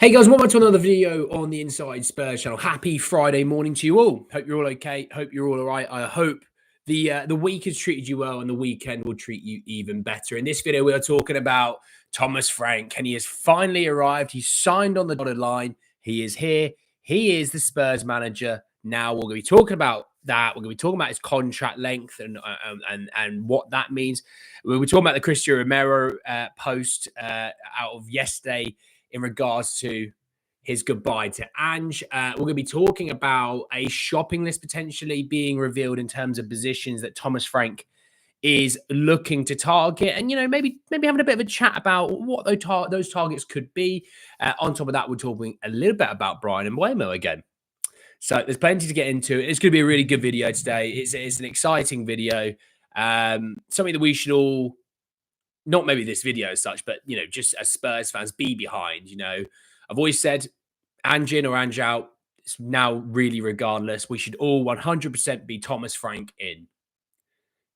Hey guys, welcome to another video on the Inside Spurs channel. Happy Friday morning to you all. Hope you're all okay. Hope you're all right. I hope the week has treated you well and the weekend will treat you even better. In this video, we are talking about Thomas Frank, and he has finally arrived. He's signed on the dotted line. He is here. He is the Spurs manager. Now we're going to be talking about that. We're going to be talking about his contract length and what that means. We're talking about the Cristian Romero post out of yesterday in regards to his goodbye to Ange. We're going to be talking about a shopping list potentially being revealed in terms of positions that Thomas Frank is looking to target, and maybe having a bit of a chat about what those targets could be. On top of that, we're talking a little bit about Brian and Mbeumo again. So there's plenty to get into. It's going to be a really good video today. It's an exciting video, something that we should all, not maybe this video as such, but just as Spurs fans, be behind. I've always said, Ange in or Ange out, it's now really regardless. We should all 100% be Thomas Frank in.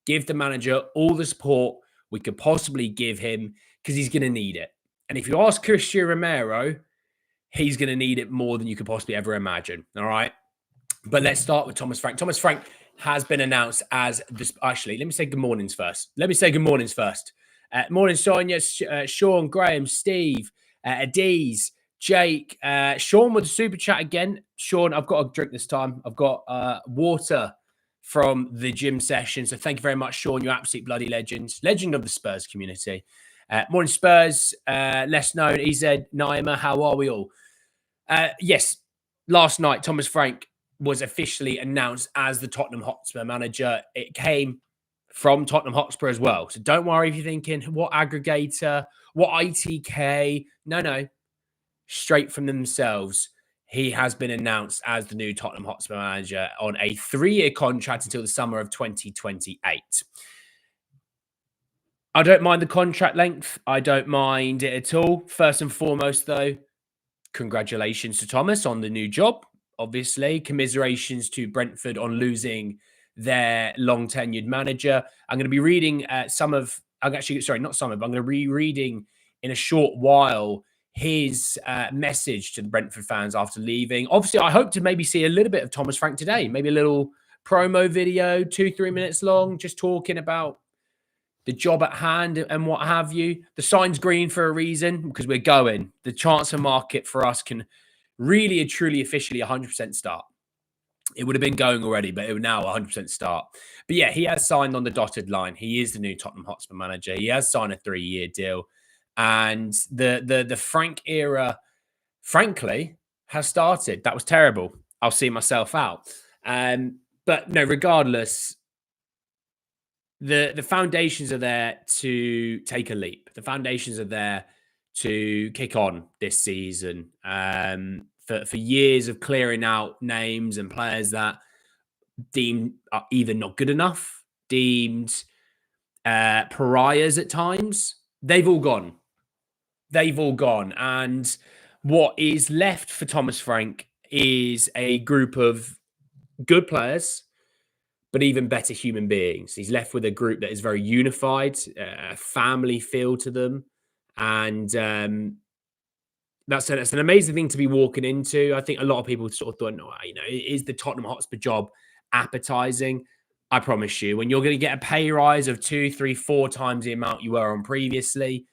Give the manager all the support we could possibly give him, because he's going to need it. And if you ask Cristian Romero, he's going to need it more than you could possibly ever imagine. All right. But let's start with Thomas Frank. Thomas Frank has been announced as this. Actually, let me say good mornings first. Morning, Sonia, Sean, Graham, Steve, Adiz, Jake, Sean with the super chat again. Sean, I've got a drink this time. I've got water from the gym session. So thank you very much, Sean. You're absolute bloody legend. Legend of the Spurs community. Morning, Spurs. Less known, EZ, Naima. How are we all? Yes, last night, Thomas Frank was officially announced as the Tottenham Hotspur manager. It came from Tottenham Hotspur as well. So don't worry if you're thinking, what aggregator, what ITK? No. Straight from themselves. He has been announced as the new Tottenham Hotspur manager on a 3-year contract until the summer of 2028. I don't mind the contract length. I don't mind it at all. First and foremost, though, congratulations to Thomas on the new job. Obviously, commiserations to Brentford on losing their long-tenured manager. I'm going to be reading I'm going to be reading in a short while his message to the Brentford fans after leaving. Obviously, I hope to maybe see a little bit of Thomas Frank today, maybe a little promo video, 2-3 minutes long, just talking about the job at hand and what have you. The sign's green for a reason, because we're going. The transfer market for us can really and truly officially 100% start. It would have been going already, but it would now 100% start. But yeah, he has signed on the dotted line. He is the new Tottenham Hotspur manager. He has signed a 3-year deal. And the Frank era, frankly, has started. That was terrible. I'll see myself out. But no, regardless, the foundations are there to take a leap. The foundations are there to kick on this season. For years of clearing out names and players that deemed are either not good enough, deemed pariahs at times, they've all gone. And what is left for Thomas Frank is a group of good players, but even better human beings. He's left with a group that is very unified, a family feel to them. And that's an amazing thing to be walking into. I think a lot of people sort of thought, no, is the Tottenham Hotspur job appetizing? I promise you, when you're going to get a pay rise of 2, 3, 4 times the amount you were on previously,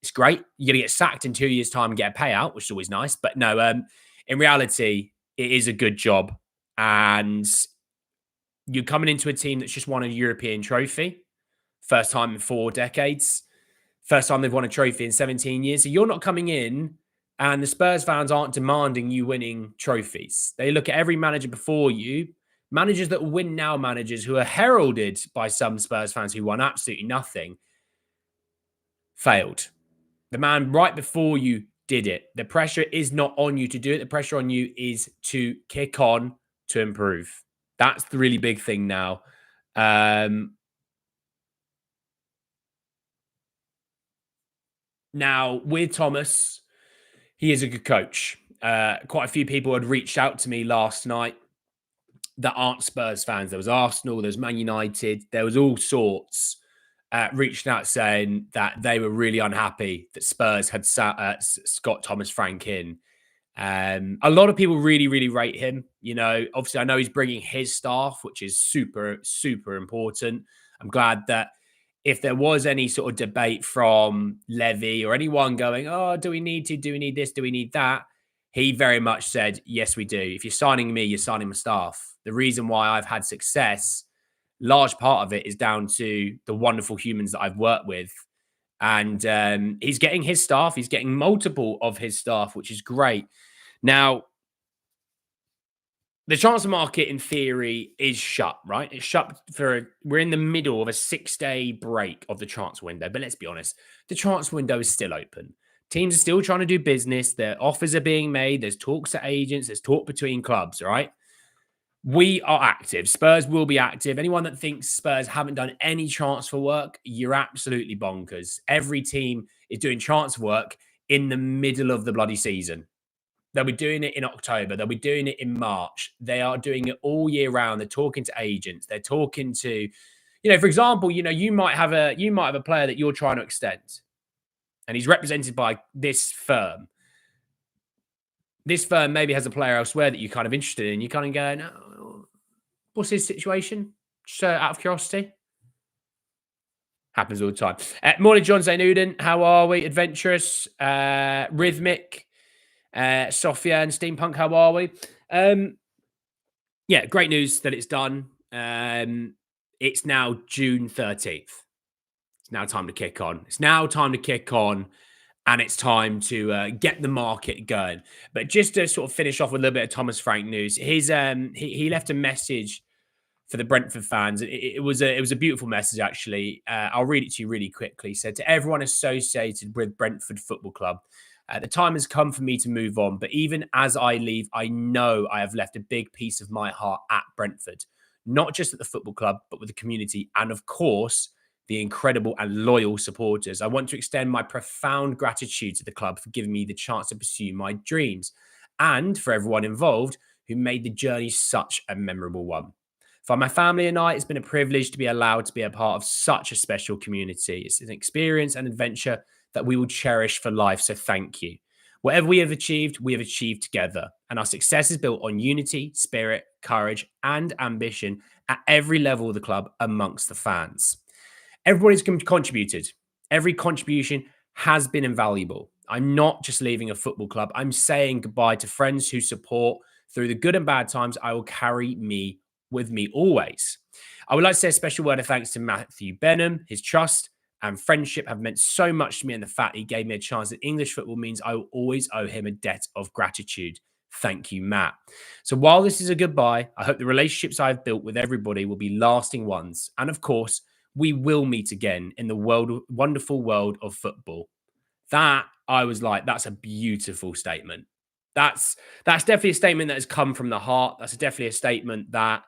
it's great. You're going to get sacked in 2 years' time and get a payout, which is always nice. But no, in reality, it is a good job. And you're coming into a team that's just won a European trophy. First time in 4 decades. First time they've won a trophy in 17 years. So you're not coming in and the Spurs fans aren't demanding you winning trophies. They look at every manager before you, managers that win now, managers who are heralded by some Spurs fans who won absolutely nothing, failed. The man right before you did it. The pressure is not on you to do it. The pressure on you is to kick on, to improve. That's the really big thing now. Now, with Thomas, he is a good coach. Quite a few people had reached out to me last night that aren't Spurs fans. There was Arsenal, there was Man United, there was all sorts reached out saying that they were really unhappy that Spurs had got Thomas Frank in. A lot of people really, really rate him. You know, obviously, I know he's bringing his staff, which is super, super important. I'm glad that if there was any sort of debate from Levy or anyone going, oh, do we need to? Do we need this? Do we need that? He very much said, yes, we do. If you're signing me, you're signing my staff. The reason why I've had success, large part of it is down to the wonderful humans that I've worked with. And he's getting his staff. He's getting multiple of his staff, which is great. Now, the transfer market in theory is shut, right? It's shut we're in the middle of a 6-day break of the transfer window. But let's be honest, the transfer window is still open. Teams are still trying to do business. Their offers are being made. There's talks to agents. There's talk between clubs, right? We are active. Spurs will be active. Anyone that thinks Spurs haven't done any transfer work, you're absolutely bonkers. Every team is doing transfer work in the middle of the bloody season. They'll be doing it in October. They'll be doing it in March. They are doing it all year round. They're talking to agents. They're talking to, for example, you might have a player that you're trying to extend, and he's represented by this firm. This firm maybe has a player elsewhere that you're kind of interested in. You kind of go, no, what's his situation? Just out of curiosity. Happens all the time. Morning, John St. Uden. How are we? Adventurous, rhythmic. Sophia and Steampunk, how are we? Yeah, great news that it's done. It's now June 13th. It's now time to kick on. And it's time to get the market going. But just to sort of finish off with a little bit of Thomas Frank news, he left a message for the Brentford fans. It was a beautiful message, actually. I'll read it to you really quickly. He said, to everyone associated with Brentford Football Club, the time has come for me to move on, but even as I leave, I know I have left a big piece of my heart at Brentford, not just at the football club, but with the community and, of course, the incredible and loyal supporters. I want to extend my profound gratitude to the club for giving me the chance to pursue my dreams, and for everyone involved who made the journey such a memorable one. For my family and I, it's been a privilege to be allowed to be a part of such a special community. It's an experience and adventure that we will cherish for life. So thank you. Whatever we have achieved together. And our success is built on unity, spirit, courage, and ambition at every level of the club amongst the fans. Everybody's contributed. Every contribution has been invaluable. I'm not just leaving a football club. I'm saying goodbye to friends who support through the good and bad times. I will carry me with me always. I would like to say a special word of thanks to Matthew Benham. His trust and friendship have meant so much to me, and the fact he gave me a chance at English football means I will always owe him a debt of gratitude. Thank you, Matt. So while this is a goodbye, I hope the relationships I've built with everybody will be lasting ones. And of course, we will meet again in the wonderful world of football. That, I was like, that's a beautiful statement. That's definitely a statement that has come from the heart. That's definitely a statement that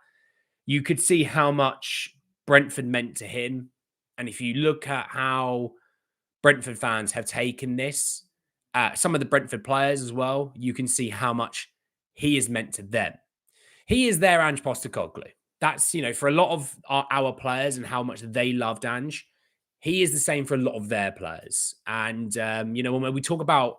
you could see how much Brentford meant to him. And if you look at how Brentford fans have taken this, some of the Brentford players as well, you can see how much he is meant to them. He is their Ange Postecoglou. That's, for a lot of our players and how much they loved Ange, he is the same for a lot of their players. And, when we talk about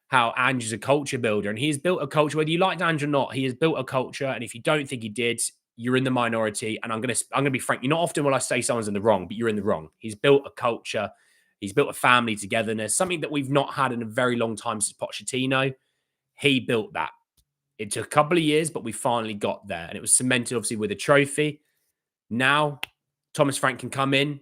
how Ange is a culture builder, and he's built a culture, whether you liked Ange or not, he has built a culture. And if you don't think he did, you're in the minority. And I'm gonna be frank. Not often will I say someone's in the wrong, but you're in the wrong. He's built a culture. He's built a family togetherness, something that we've not had in a very long time since Pochettino. He built that. It took a couple of years, but we finally got there. And it was cemented, obviously, with a trophy. Now, Thomas Frank can come in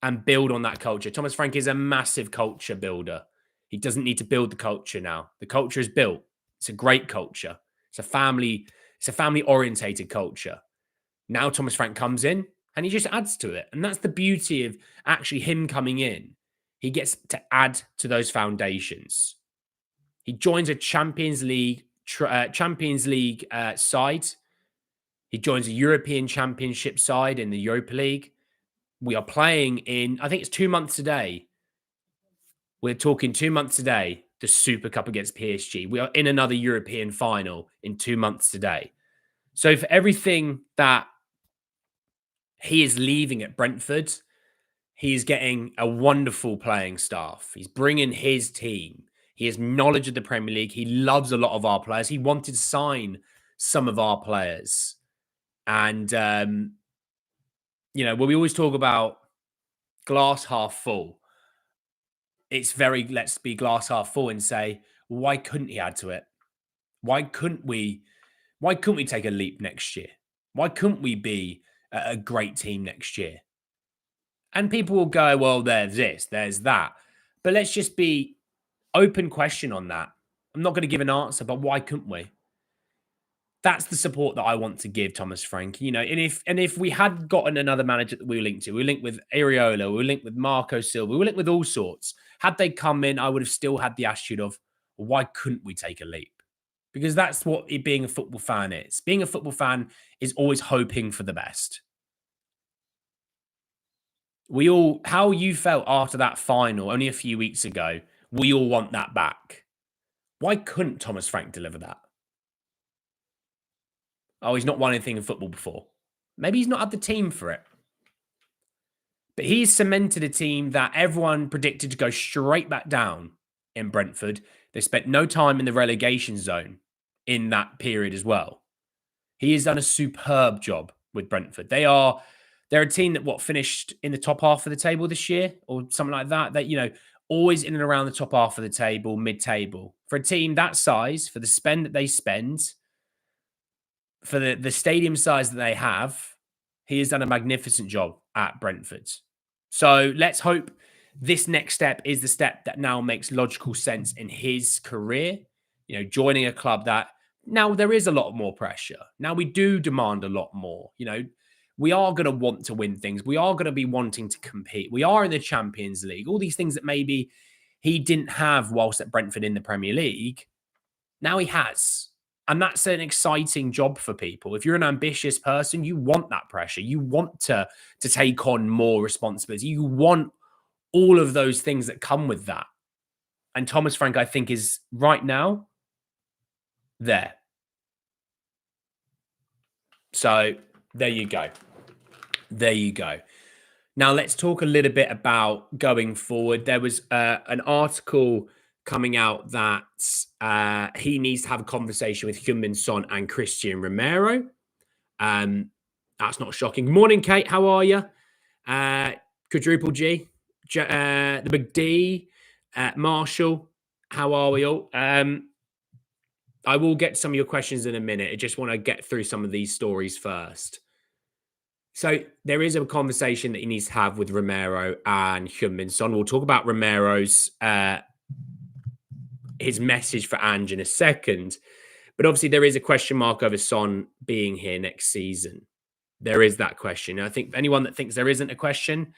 and build on that culture. Thomas Frank is a massive culture builder. He doesn't need to build the culture now. The culture is built. It's a great culture. It's a family-orientated culture. Now Thomas Frank comes in and he just adds to it. And that's the beauty of actually him coming in. He gets to add to those foundations. He joins a Champions League side. He joins a European Championship side in the Europa League. We are playing in, I think it's 2 months today. We're talking 2 months today, the Super Cup against PSG. We are in another European final in 2 months today. So for everything that he is leaving at Brentford, he is getting a wonderful playing staff. He's bringing his team. He has knowledge of the Premier League. He loves a lot of our players. He wanted to sign some of our players. And, when we always talk about glass half full, it's very, let's be glass half full and say, why couldn't he add to it? Why couldn't we take a leap next year? Why couldn't we be a great team next year? And people will go, well, there's this, there's that. But let's just be open question on that. I'm not going to give an answer, but why couldn't we? That's the support that I want to give Thomas Frank. And if we had gotten another manager that we were linked to, we were linked with Areola, we were linked with Marco Silva, we were linked with all sorts. Had they come in, I would have still had the attitude of, why couldn't we take a leap? Because that's what being a football fan is. Being a football fan is always hoping for the best. How you felt after that final only a few weeks ago, we all want that back. Why couldn't Thomas Frank deliver that? Oh, he's not won anything in football before. Maybe he's not had the team for it. But he's cemented a team that everyone predicted to go straight back down in Brentford. They spent no time in the relegation zone in that period as well. He has done a superb job with Brentford. They're a team that finished in the top half of the table this year or something like that. That, always in and around the top half of the table, mid-table. For a team that size, for the spend that they spend, for the stadium size that they have, he has done a magnificent job at Brentford. So let's hope this next step is the step that now makes logical sense in his career. Joining a club that now there is a lot more pressure. Now we do demand a lot more. We are going to want to win things. We are going to be wanting to compete. We are in the Champions League. All these things that maybe he didn't have whilst at Brentford in the Premier League, now he has. And that's an exciting job for people. If you're an ambitious person, you want that pressure. You want to take on more responsibility. You want all of those things that come with that. And Thomas Frank, I think, is right now there. So there you go. There you go. Now let's talk a little bit about going forward. There was an article coming out that he needs to have a conversation with Heung-Min Son and Cristian Romero. That's not shocking. Good morning, Kate. How are you? Quadruple G, the Big D, Marshall. How are we all? I will get some of your questions in a minute. I just want to get through some of these stories first. So there is a conversation that he needs to have with Romero and Heung-Min Son. We'll talk about Romero's his message for Ange in a second. But obviously there is a question mark over Son being here next season. There is that question. And I think anyone that thinks there isn't a question,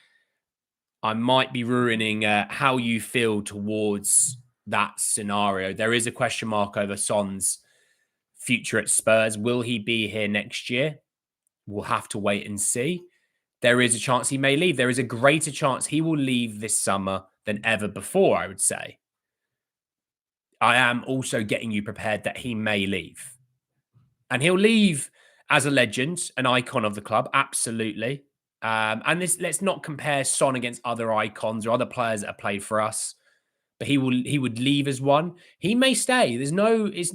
I might be ruining how you feel towards that scenario. There is a question mark over Son's future at Spurs. Will he be here next year? We'll have to wait and see. There is a chance he may leave. There is a greater chance he will leave this summer than ever before, I would say. I am also getting you prepared that he may leave. And he'll leave as a legend, an icon of the club, absolutely. And let's not compare Son against other icons or other players that have played for us. But he would leave as one. He may stay.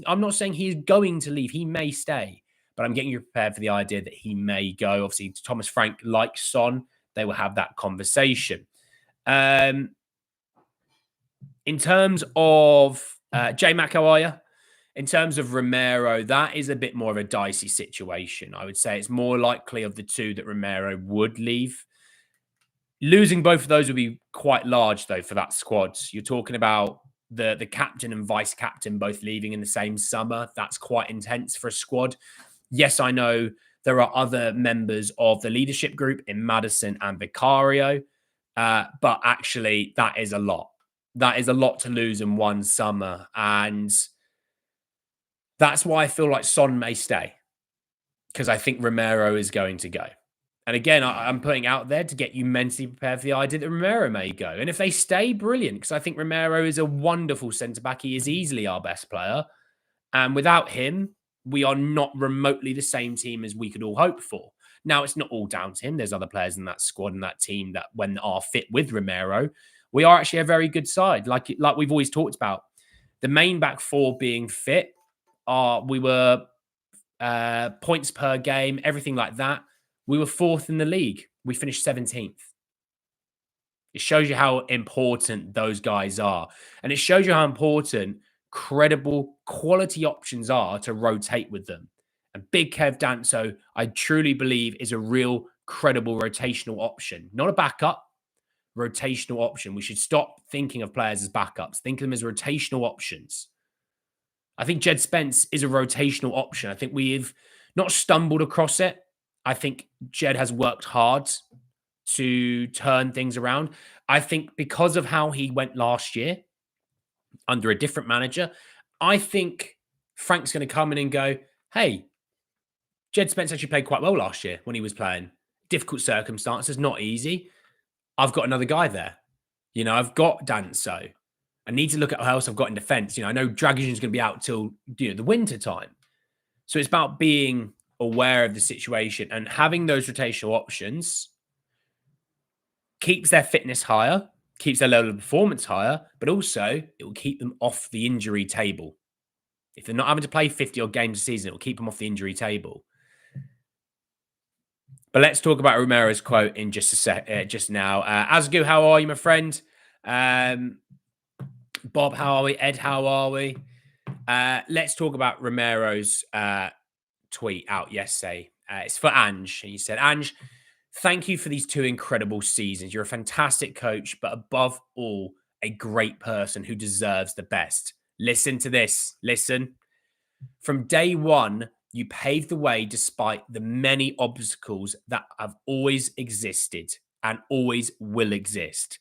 I'm not saying he's going to leave. He may stay. But I'm getting you prepared for the idea that he may go. Obviously, Thomas Frank likes Son. They will have that conversation. In terms of J-Mac, how are you? In terms of Romero, that is a bit more of a dicey situation. I would say it's more likely of the two that Romero would leave. Losing both of those would be quite large, though, for that squad. You're talking about the captain and vice captain both leaving in the same summer. That's quite intense for a squad. Yes, I know there are other members of the leadership group in Maddison and Vicario, but actually that is a lot. That is a lot to lose in one summer. And that's why I feel like Son may stay, because I think Romero is going to go. And again, I'm putting out there to get you mentally prepared for the idea that Romero may go. And if they stay, brilliant, because I think Romero is a wonderful centre-back. He is easily our best player. And without him, we are not remotely the same team as we could all hope for. Now, it's not all down to him. There's other players in that squad and that team that, when are fit with Romero, we are actually a very good side. Like we've always talked about. The main back four being fit, we were points per game, everything like that. We were fourth in the league. We finished 17th. It shows you how important those guys are. And it shows you how important credible quality options are to rotate with them. And Big Kev Danso, I truly believe, is a real credible rotational option, not a backup, rotational option. We should stop thinking of players as backups, think of them as rotational options. I think Jed Spence is a rotational option. I think we've not stumbled across it. I think Jed has worked hard to turn things around. I think because of how he went last year under a different manager, I think Frank's going to come in and go, hey, Jed Spence actually played quite well last year when he was playing. Difficult circumstances, not easy. I've got another guy there. I've got Danso. I need to look at who else I've got in defense. I know Dragićen's going to be out till the winter time. So it's about being aware of the situation and having those rotational options keeps their fitness higher, keeps their level of performance higher, but also it will keep them off the injury table. If they're not having to play 50 odd games a season, it will keep them off the injury table. But let's talk about Romero's quote in just a sec, just now. Asgu, how are you, my friend? Bob, how are we? Ed, how are we? Let's talk about Romero's tweet out yesterday. It's for Ange. He said, Ange, thank you for these 2 incredible seasons. You're a fantastic coach, but above all, a great person who deserves the best. Listen to this. Listen. From day one, you paved the way despite the many obstacles that have always existed and always will exist.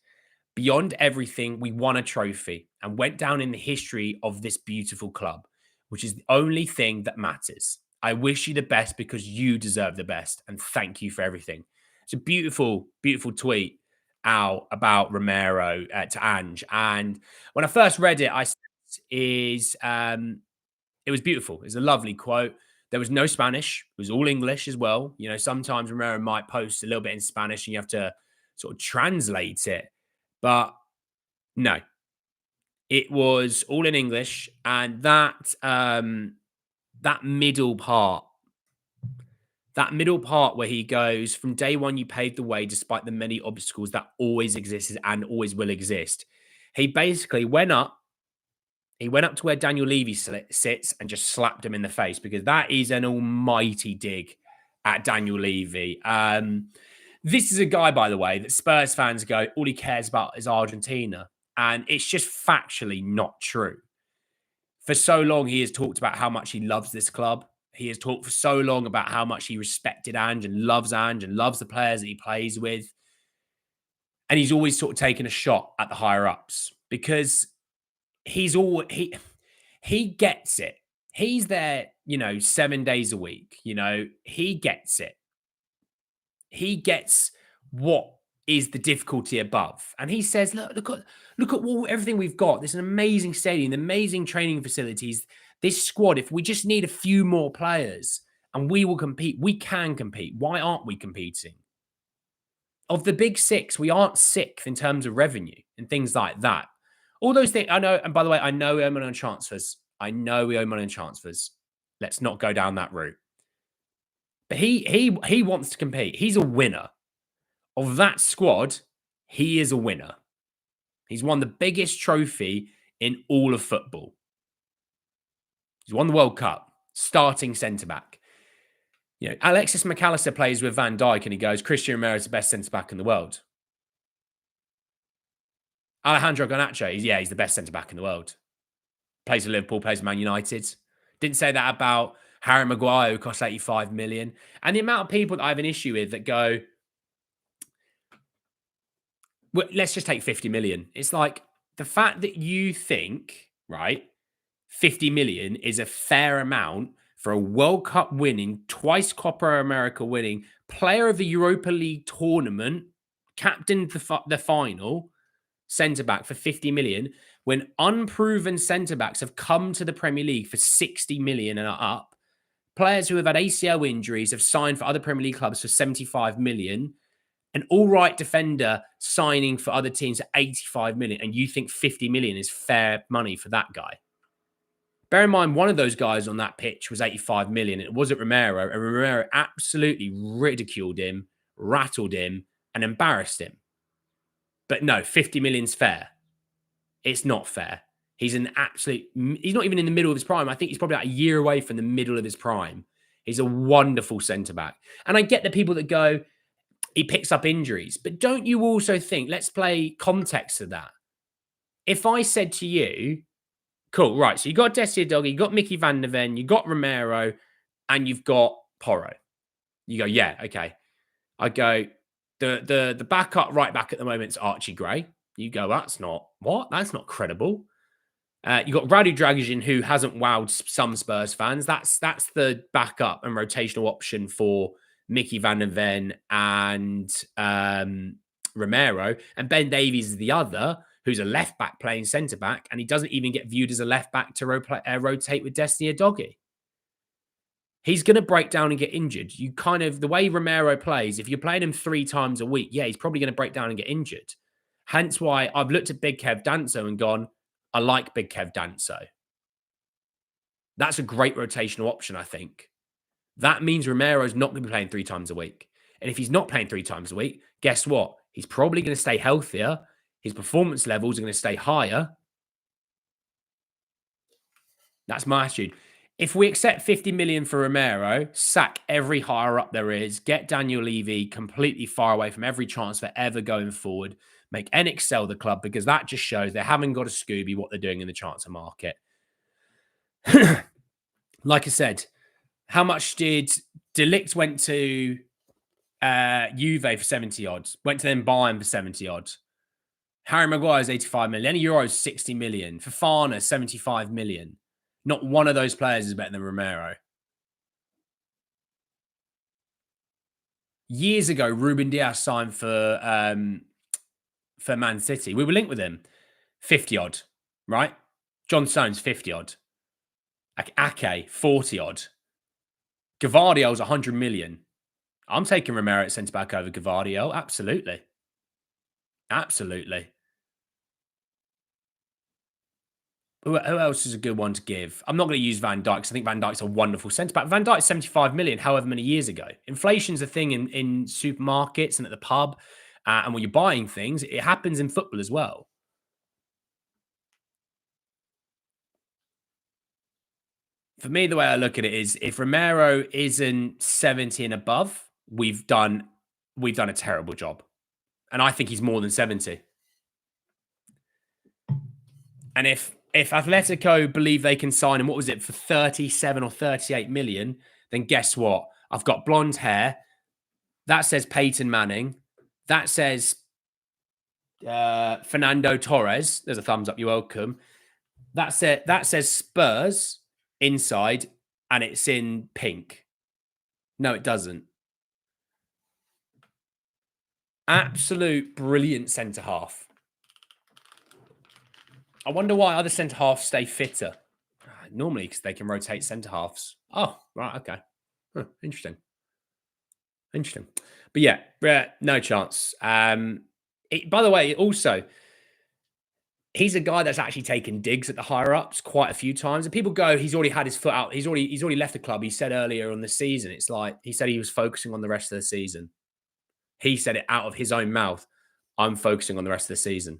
Beyond everything, we won a trophy and went down in the history of this beautiful club, which is the only thing that matters. I wish you the best because you deserve the best. And thank you for everything. It's a beautiful, beautiful tweet out about Romero to Ange. And when I first read it, I said, it was beautiful. It was a lovely quote. There was no Spanish. It was all English as well. Sometimes Romero might post a little bit in Spanish and you have to sort of translate it. But no, it was all in English. And that middle part where he goes, from day one, you paved the way despite the many obstacles that always existed and always will exist. He basically went up to where Daniel Levy sits and just slapped him in the face, because that is an almighty dig at Daniel Levy. This is a guy, by the way, that Spurs fans go, all he cares about is Argentina. And it's just factually not true. For so long, he has talked about how much he loves this club. He has talked for so long about how much he respected Ange and loves the players that he plays with. And he's always sort of taken a shot at the higher ups because he gets it. He's there, 7 days a week. He gets it. He gets what is the difficulty above. And he says, look at everything we've got. There's an amazing stadium, amazing training facilities. This squad, if we just need a few more players and we will compete, we can compete. Why aren't we competing? Of the big 6, we aren't 6th in terms of revenue and things like that. All those things, I know, and by the way, I know we owe money on transfers. Let's not go down that route. But he wants to compete. He's a winner. Of that squad, he is a winner. He's won the biggest trophy in all of football. He's won the World Cup, starting centre-back. Alexis McAllister plays with Van Dijk and he goes, Cristian Romero is the best centre-back in the world. Alejandro Garnacho, he's the best centre-back in the world. Plays for Liverpool, plays for Man United. Didn't say that about Harry Maguire, who costs 85 million. And the amount of people that I have an issue with that go, well, let's just take 50 million. It's like the fact that you think, right, 50 million is a fair amount for a World Cup winning, twice Copa America winning, player of the Europa League tournament, captained the final, centre-back for 50 million, when unproven centre-backs have come to the Premier League for 60 million and are up. Players who have had ACL injuries have signed for other Premier League clubs for 75 million. An all-right defender signing for other teams at 85 million, and you think 50 million is fair money for that guy? Bear in mind, one of those guys on that pitch was 85 million. It wasn't Romero, and Romero absolutely ridiculed him, rattled him, and embarrassed him. But no, 50 million's fair. It's not fair. He's an absolute, he's not even in the middle of his prime. I think he's probably about a year away from the middle of his prime. He's a wonderful centre back. And I get the people that go, he picks up injuries. But don't you also think, let's play context to that. If I said to you, cool, right, so you got Dessie Doggy, you got Mickey van der Ven, you got Romero, and you've got Porro. You go, yeah, okay. I go, the backup right back at the moment is Archie Gray. You go, that's not credible. You got Radu Dragic, who hasn't wowed some Spurs fans. That's the backup and rotational option for Mickey van der Ven and Romero. And Ben Davies is the other, who's a left back playing centre back, and he doesn't even get viewed as a left back to rotate with Destiny Doggy. He's going to break down and get injured. You kind of, the way Romero plays, if you're playing him 3 times a week, yeah, he's probably going to break down and get injured. Hence why I've looked at Big Kev Danso and gone, I like Big Kev Danso. That's a great rotational option, I think. That means Romero's not going to be playing 3 times a week. And if he's not playing 3 times a week, guess what? He's probably going to stay healthier. His performance levels are going to stay higher. That's my attitude. If we accept 50 million for Romero, sack every higher up there is, get Daniel Levy completely far away from every transfer ever going forward, make NX sell the club, because that just shows they haven't got a Scooby what they're doing in the transfer market. Like I said, how much did Delict went to Juve for 70 odds, went to then Bayern for 70 odds. Harry Maguire's 85 million, any Euros 60 million, Fofana 75 million. Not one of those players is better than Romero. Years ago, Ruben Dias signed for Man City. We were linked with him. 50 odd, right? John Stones, 50 odd. Ake, 40 odd. Gavardio's 100 million. I'm taking Romero at centre back over Gavardio. Absolutely. Absolutely. Who else is a good one to give? I'm not going to use Van Dijk because I think Van Dijk's a wonderful centre back. Van Dijk's 75 million, however many years ago. Inflation's a thing in supermarkets and at the pub. And when you're buying things, it happens in football as well. For me, the way I look at it is if Romero isn't 70 and above, we've done a terrible job. And I think he's more than 70. And if Atletico believe they can sign him, what was it, for 37 or 38 million, then guess what? I've got blonde hair. That says Peyton Manning. That says Fernando Torres. There's a thumbs up. You're welcome. That says Spurs inside, and it's in pink. No, it doesn't. Absolute brilliant centre half. I wonder why other centre halves stay fitter. Normally, because they can rotate centre halves. Oh, right, okay. Huh, interesting. Interesting. But yeah, no chance. By the way, also, he's a guy that's actually taken digs at the higher ups quite a few times. And people go, he's already had his foot out. He's already left the club. He said earlier on the season, it's like he said he was focusing on the rest of the season. He said it out of his own mouth. I'm focusing on the rest of the season.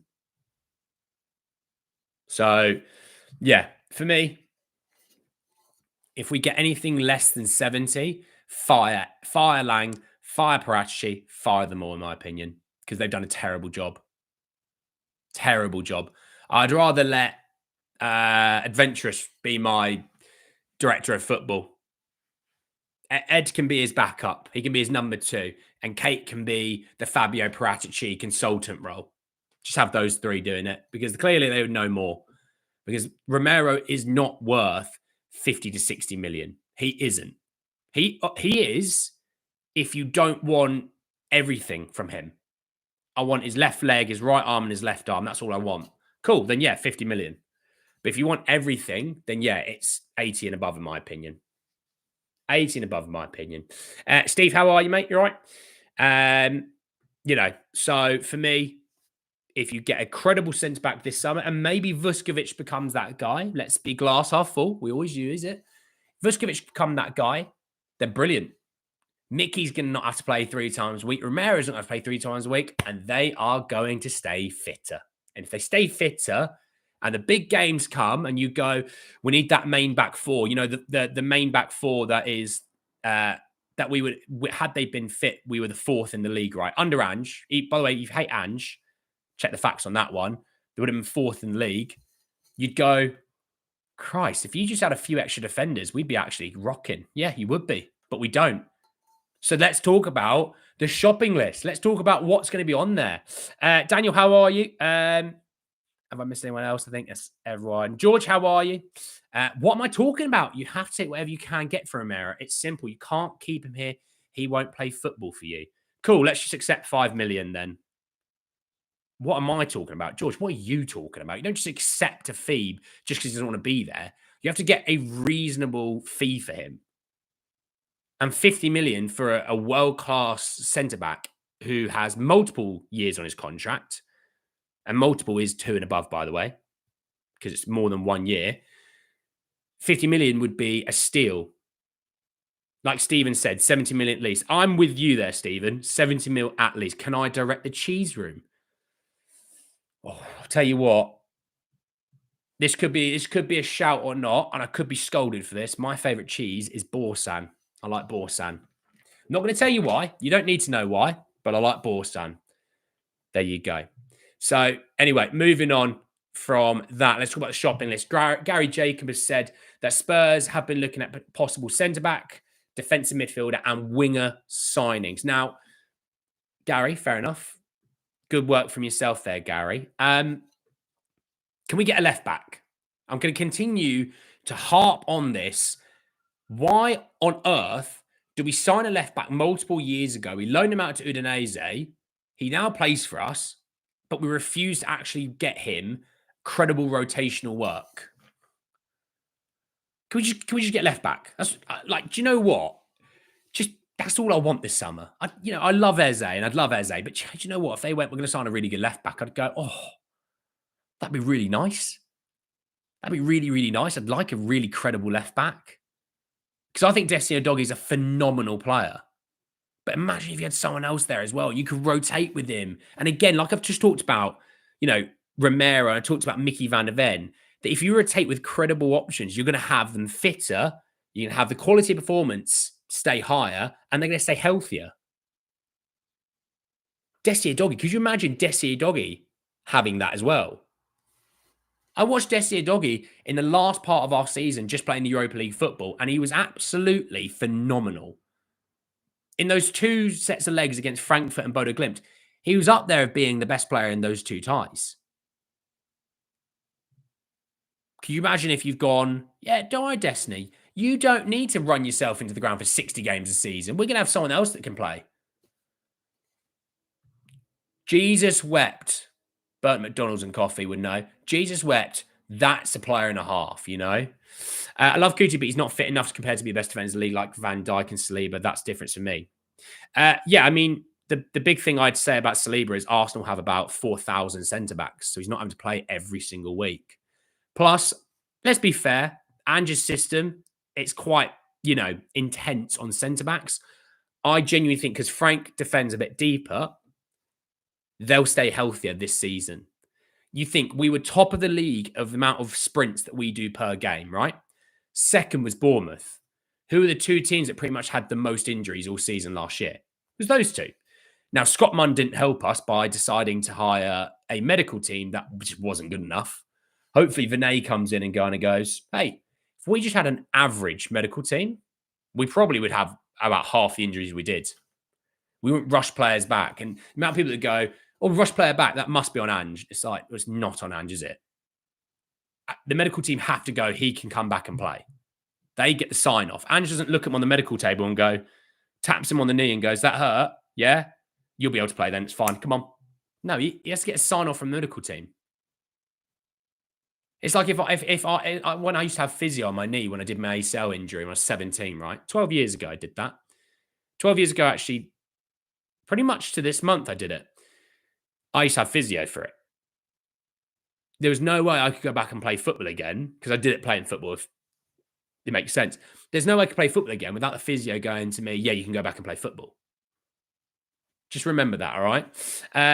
So, yeah, for me, if we get anything less than 70, fire Lang, fire Parachi, fire them all, in my opinion, because they've done a terrible job. Terrible job. I'd rather let Adventurous be my director of football. Ed can be his backup. He can be his number 2. And Kate can be the Fabio Paratici consultant role. Just have those 3 doing it, because clearly they would know more. Because Romero is not worth 50 to 60 million. He isn't. He is if you don't want everything from him. I want his left leg, his right arm, and his left arm. That's all I want. Cool. Then, yeah, 50 million. But if you want everything, then, yeah, it's 80 and above, in my opinion. 80 and above, in my opinion. Steve, how are you, mate? You all right? So for me, if you get a credible centre back this summer, and maybe Vuskovic becomes that guy. Let's be glass half full. We always use it. Vuskovic become that guy. They're brilliant. Mickey's going to not have to play 3 times a week. Romero's not going to play 3 times a week, and they are going to stay fitter. And if they stay fitter, and the big games come, and you go, we need that main back four. You know, the main back four that is that we would, had they been fit, we were the 4th in the league, right? Under Ange. By the way, you hate Ange. Check the facts on that one. They would have been 4th in the league. You'd go, Christ, if you just had a few extra defenders, we'd be actually rocking. Yeah, you would be, but we don't. So let's talk about the shopping list. Let's talk about what's going to be on there. Daniel, how are you? Have I missed anyone else? I think that's everyone. George, how are you? What am I talking about? You have to take whatever you can get from Romero. It's simple. You can't keep him here. He won't play football for you. Cool. Let's just accept 5 million then. What am I talking about? George, what are you talking about? You don't just accept a fee just because he doesn't want to be there. You have to get a reasonable fee for him. And 50 million for a world-class centre-back who has multiple years on his contract. And multiple is 2 and above, by the way, because it's more than 1 year. 50 million would be a steal. Like Stephen said, 70 million at least. I'm with you there, Stephen. 70 mil at least. Can I direct the cheese room? Oh, I'll tell you what. This could be a shout or not, and I could be scolded for this. My favourite cheese is Borsan. I like Borsan. I'm not going to tell you why. You don't need to know why, but I like Borsan. There you go. So anyway, moving on from that, let's talk about the shopping list. Gary Jacob has said that Spurs have been looking at possible centre-back, defensive midfielder, and winger signings. Now, Gary, fair enough. Good work from yourself there, Gary. Can we get a left-back? I'm going to continue to harp on this. Why on earth did we sign a left-back multiple years ago? We loaned him out to Udinese. He now plays for us, but we refuse to actually get him credible rotational work. Can we just get left back? That's like, do you know what? Just that's all I want this summer. I love Eze and I'd love Eze, but do you know what? If they went, we're going to sign a really good left back, I'd go, oh, that'd be really nice. That'd be really, really nice. I'd like a really credible left back because I think Destiny Udogie is a phenomenal player. But imagine if you had someone else there as well. You could rotate with him. And again, like I've just talked about, Romero, I talked about Mickey van der Ven, that if you rotate with credible options, you're going to have them fitter, you're going to have the quality of performance stay higher, and they're going to stay healthier. Destiny Udogie, could you imagine Destiny Udogie having that as well? I watched Destiny Udogie in the last part of our season just playing the Europa League football, and he was absolutely phenomenal. In those 2 sets of legs against Frankfurt and Bodo Glimt, he was up there of being the best player in those 2 ties. Can you imagine if you've gone, yeah, don't worry, Destiny. You don't need to run yourself into the ground for 60 games a season. We're going to have someone else that can play. Jesus wept. Bert McDonald's and Coffee would know. Jesus wept. That's a player and a half, I love Cuti, but he's not fit enough to compare to be the best defenders in the league like Van Dijk and Saliba. That's different for me. The big thing I'd say about Saliba is Arsenal have about 4,000 centre-backs, so he's not having to play every single week. Plus, let's be fair, Ange's system, it's quite, intense on centre-backs. I genuinely think because Frank defends a bit deeper, they'll stay healthier this season. You think we were top of the league of the amount of sprints that we do per game, right? Second was Bournemouth. Who are the 2 teams that pretty much had the most injuries all season last year? It was those 2. Now, Scott Munn didn't help us by deciding to hire a medical team that just wasn't good enough. Hopefully, Vinay comes in and goes, hey, if we just had an average medical team, we probably would have about half the injuries we did. We wouldn't rush players back. And the amount of people that go, oh, rush player back, that must be on Ange. It's like, it's not on Ange, is it? The medical team have to go, he can come back and play. They get the sign off. Ange doesn't look him on the medical table and go, taps him on the knee and goes, that hurt? Yeah? You'll be able to play then. It's fine. Come on. No, he has to get a sign off from the medical team. It's like if I when I used to have physio on my knee when I did my ACL injury when I was 17, right? 12 years ago, I did that. 12 years ago, actually, pretty much to this month, I did it. I used to have physio for it. there was no way I could go back and play football again because I did it playing football, if it makes sense. There's no way I could play football again without the physio going to me, yeah, you can go back and play football. Just remember that, all right?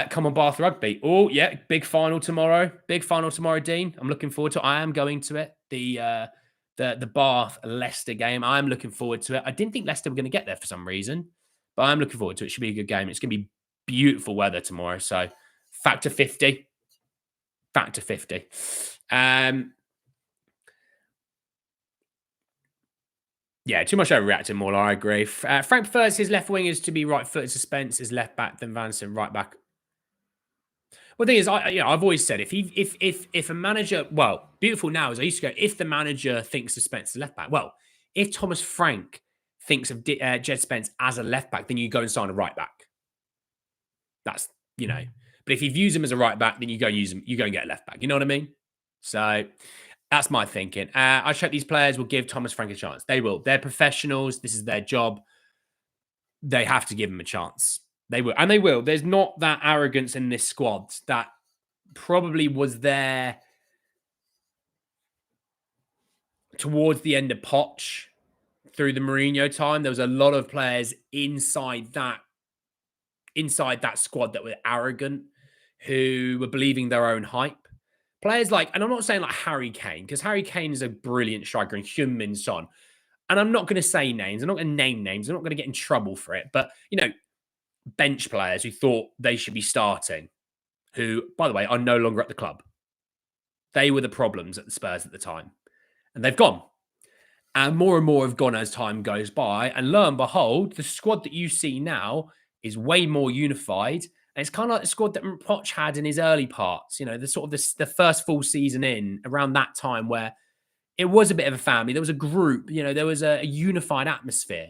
Come on, Bath Rugby. Oh, yeah, big final tomorrow. Big final tomorrow, Dean. I'm looking forward to it. I am going to it. The Bath Leicester game. I'm looking forward to it. I didn't think Leicester were going to get there for some reason, but I'm looking forward to it. It should be a good game. It's going to be beautiful weather tomorrow. So factor 50. Factor 50. Yeah, too much overreacting, more. I agree. Frank prefers his left wingers to be right-footed. Spence is left back, then Vanson right back. Well, the thing is, I've always said if a manager, well, beautiful now is I used to go, if the manager thinks of Spence as left back, well, if Thomas Frank thinks of Jed Spence as a left back, then you go and sign a right back. That's, but if he views him as a right back, then you go and use him, you go and get a left back. You know what I mean? So that's my thinking. I hope these players will give Thomas Frank a chance. They will. They're professionals. This is their job. They have to give him a chance. They will. And they will. There's not that arrogance in this squad that probably was there towards the end of Poch through the Mourinho time. There was a lot of players inside that squad that were arrogant, who were believing their own hype. Players like, and I'm not saying like Harry Kane, because Harry Kane is a brilliant striker, and Heung-Min Son. And I'm not going to say names. I'm not going to name names. I'm not going to get in trouble for it. But, bench players who thought they should be starting, who, by the way, are no longer at the club. They were the problems at the Spurs at the time. And they've gone. And more have gone as time goes by. And lo and behold, the squad that you see now is way more unified. And it's kind of like the squad that Poch had in his early parts, the first full season in, around that time, where it was a bit of a family. There was a group, there was a unified atmosphere.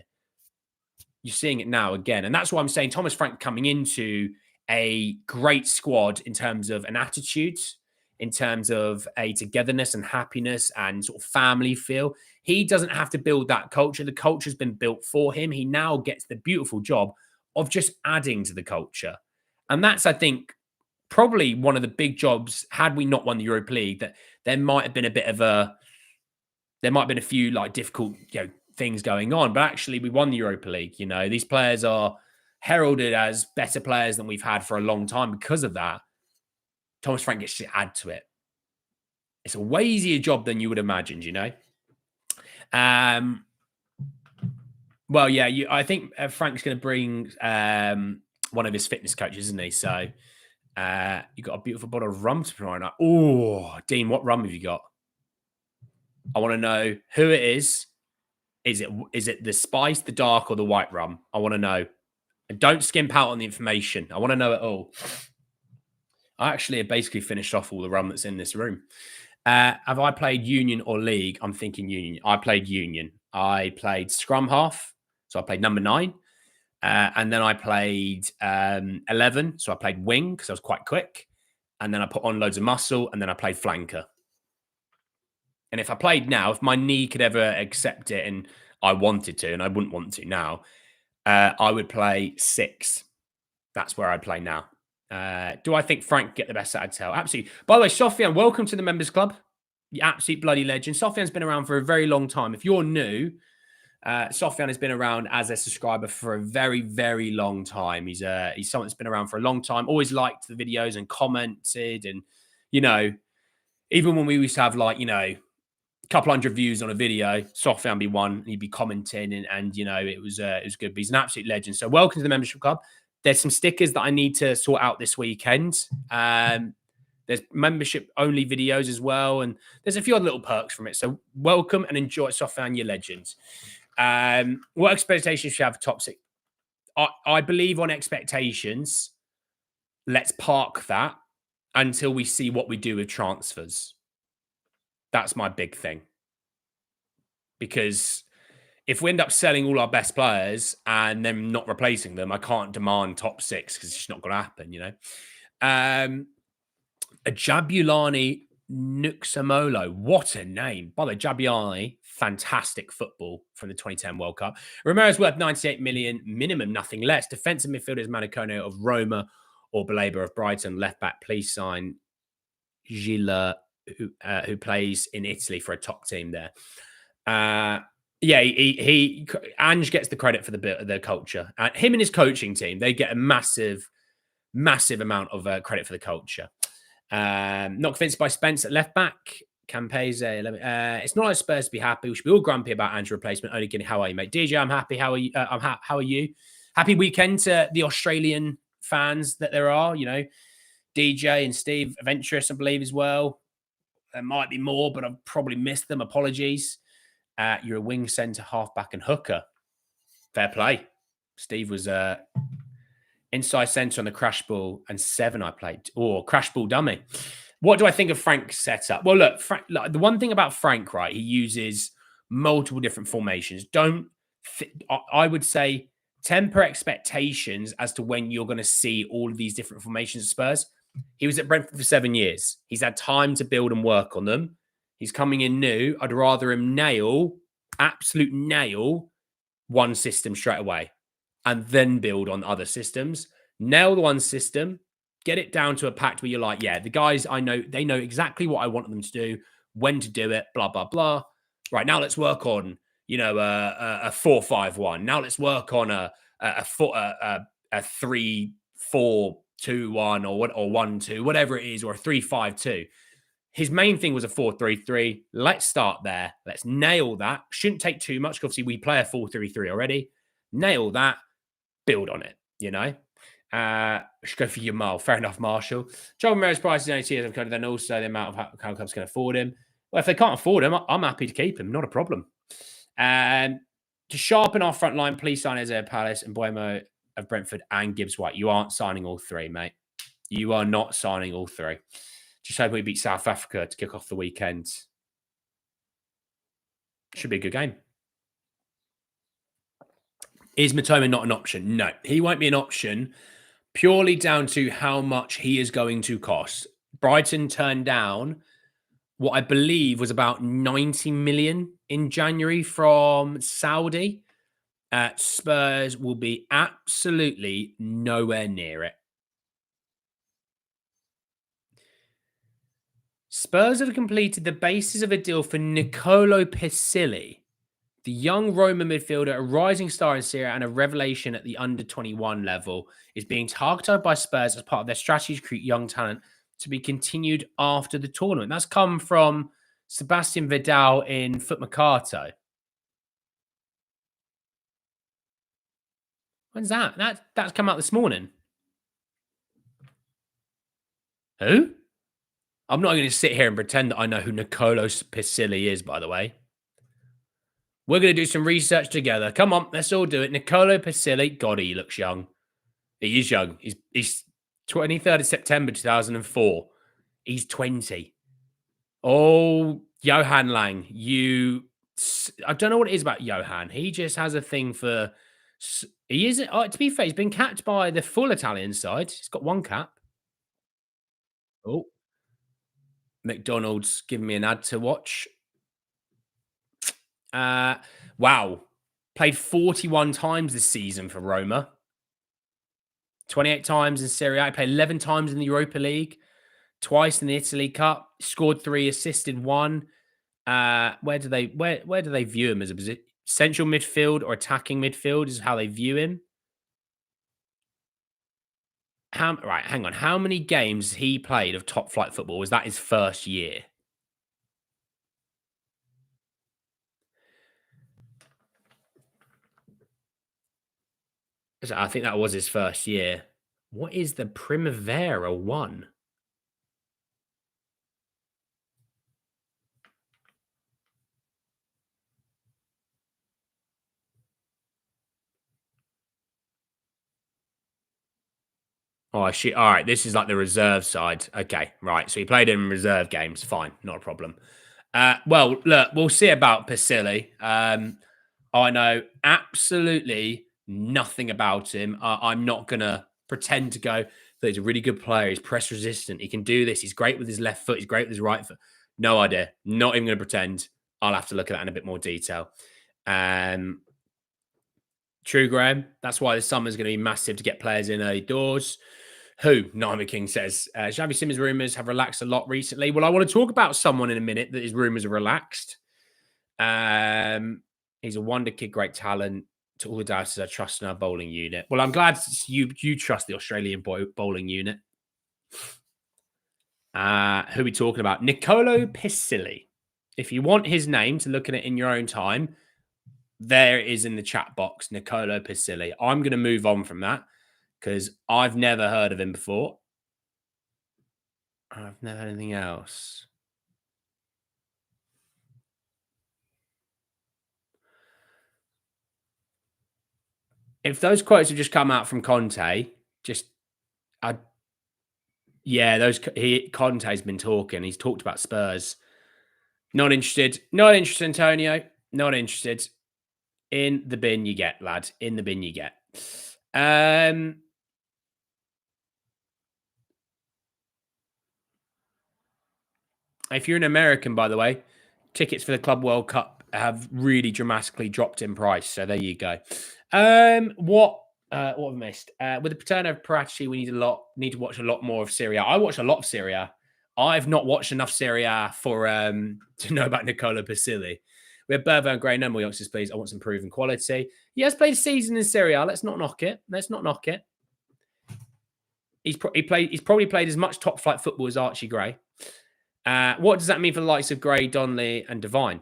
You're seeing it now again. And that's why I'm saying Thomas Frank coming into a great squad in terms of an attitude, in terms of a togetherness and happiness and sort of family feel. He doesn't have to build that culture. The culture's been built for him. He now gets the beautiful job of just adding to the culture. And that's, I think, probably one of the big jobs, had we not won the Europa League, that there might have been a few like difficult, things going on, but actually we won the Europa League. These players are heralded as better players than we've had for a long time because of that. Thomas Frank gets to add to it. It's a way easier job than you would imagine, Well, yeah, I think Frank's going to bring one of his fitness coaches, isn't he? So you got a beautiful bottle of rum to try now. Oh, Dean, what rum have you got? I want to know who it is. Is it the spice, the dark, or the white rum? I want to know. And don't skimp out on the information. I want to know it all. I actually have basically finished off all the rum that's in this room. Have I played Union or League? I'm thinking Union. I played Union. I played scrum half. So I played number 9. And then I played 11. So I played wing because I was quite quick. And then I put on loads of muscle. And then I played flanker. And if I played now, if my knee could ever accept it and I wanted to, and I wouldn't want to now, I would play 6. That's where I play now. Do I think Frank get the best out of Tell? Absolutely. By the way, Sofian, welcome to the Members Club. The absolute bloody legend. Sofian's been around for a very long time. If you're new, Sofian has been around as a subscriber for a very, very long time. He's someone that's been around for a long time, always liked the videos and commented. And, even when we used to have a couple hundred views on a video, Sofian be one, he'd be commenting and it was good. But he's an absolute legend. So welcome to the Membership Club. There's some stickers that I need to sort out this weekend. There's membership only videos as well. And there's a few other little perks from it. So welcome and enjoy. Sofian, your legends. What expectations should you have for top 6? I believe on expectations. Let's park that until we see what we do with transfers. That's my big thing. Because if we end up selling all our best players and then not replacing them, I can't demand top 6 because it's just not going to happen, A Jabulani Nuxamolo. What a name. By the way, Jabulani, fantastic football from the 2010 World Cup. Romero's worth 98 million, minimum, nothing less. Defensive midfielders Manicono of Roma or Baleba of Brighton. Left back, please sign Gila, who plays in Italy for a top team there. Yeah, Ange gets the credit for the culture. Him and his coaching team, they get a massive amount of credit for the culture. Not convinced by Spence at left back. Campese. It's not like Spurs to be happy. We should be all grumpy about Ange replacement. Only getting how are you, mate? DJ, I'm happy. How are you? How are you? Happy weekend to the Australian fans that there are. You know, DJ and Steve Adventurous, I believe, as well. There might be more, but I've probably missed them. Apologies. You're a wing, centre, halfback, and hooker. Fair play. Steve was inside centre on the crash ball, and 7 I played. Or crash ball dummy. What do I think of Frank's setup? Well, look, the one thing about Frank, right, he uses multiple different formations. I would say temper expectations as to when you're going to see all of these different formations at Spurs. He was at Brentford for 7 years. He's had time to build and work on them. He's coming in new. I'd rather him absolute nail one system straight away and then build on other systems. Nail the one system, get it down to a pact where you're like, yeah, the guys I know, they know exactly what I want them to do, when to do it, blah, blah, blah. Right, now let's work on, a 4-5-1. Now let's work on a 3-4-2-1 or 1-2, whatever it is, or a 3-5-2. His main thing was a 4-3-3. Let's start there. Let's nail that. Shouldn't take too much. Obviously, we play a 4-3-3 already. Nail that. Build on it, should go for Yamal. Fair enough, Marshall. John Romero's price is only 2 years of code, then also the amount of how clubs can afford him. Well, if they can't afford him, I'm happy to keep him. Not a problem. To sharpen our front line, please sign Isaiah Palace and Mbeumo of Brentford and Gibbs White. You aren't signing all 3, mate. You are not signing all 3. Just hope we beat South Africa to kick off the weekend. Should be a good game. Is Mitoma not an option? No, he won't be an option purely down to how much he is going to cost. Brighton turned down what I believe was about 90 million in January from Saudi. Spurs will be absolutely nowhere near it. Spurs have completed the basis of a deal for Nicolo Pisilli, the young Roma midfielder, a rising star in Serie A and a revelation at the under-21 level, is being targeted by Spurs as part of their strategy to create young talent to be continued after the tournament. That's come from Sebastian Vidal in Foot Mercato. When's that? That's come out this morning. Who? I'm not going to sit here and pretend that I know who Nicolo Pisilli is, by the way. We're going to do some research together. Come on, let's all do it. Nicolo Pisilli. God, he looks young. He is young. He's 23rd of September 2004. He's 20. Oh, Johan Lang. I don't know what it is about Johan. He just has a thing for... He is... to be fair, he's been capped by the full Italian side. He's got 1 cap. Oh. McDonald's giving me an ad to watch. Wow. Played 41 times this season for Roma. 28 times in Serie A. Played 11 times in the Europa League. Twice in the Italy Cup. Scored 3, assisted 1. Where do they view him as a position? Central midfield or attacking midfield is how they view him. Right, hang on. How many games he played of top flight football? Was that his first year? I think that was his first year. What is the Primavera 1? Oh, shit. All right. This is like the reserve side. Okay. Right. So he played in reserve games. Fine. Not a problem. Well, look, we'll see about Pisilli. I know absolutely nothing about him. I'm not going to pretend to go that he's a really good player. He's press resistant. He can do this. He's great with his left foot. He's great with his right foot. No idea. Not even going to pretend. I'll have to look at that in a bit more detail. True, Graham. That's why this summer is going to be massive to get players in early doors. Who? Naima King says. Xavi Simons rumours have relaxed a lot recently. Well, I want to talk about someone in a minute that his rumours are relaxed. He's a wonder kid, great talent. To all the doubters, I trust in our bowling unit. Well, I'm glad you trust the Australian bowling unit. Who are we talking about? Nicolo Pisilli. If you want his name to look at it in your own time, there it is in the chat box, Nicolo Pisilli. I'm going to move on from that because I've never heard of him before. I've never heard anything else. If those quotes have just come out from Conte, Conte's been talking. He's talked about Spurs. Not interested. Not interested, Antonio. Not interested. In the bin you get, lad. In the bin you get. If you're an American, by the way, tickets for the Club World Cup have really dramatically dropped in price. So there you go. What have I missed? With the Paterno of Paratici, we need to watch a lot more of Serie A. I watch a lot of Serie A. I've not watched enough Serie A for to know about Nicola Pisilli. We have Burvo and Gray. No more youngsters, please. I want some proven quality. He has played a season in Serie A. Let's not knock it. He's probably played as much top flight football as Archie Gray. What does that mean for the likes of Gray, Donnelly, and Devine?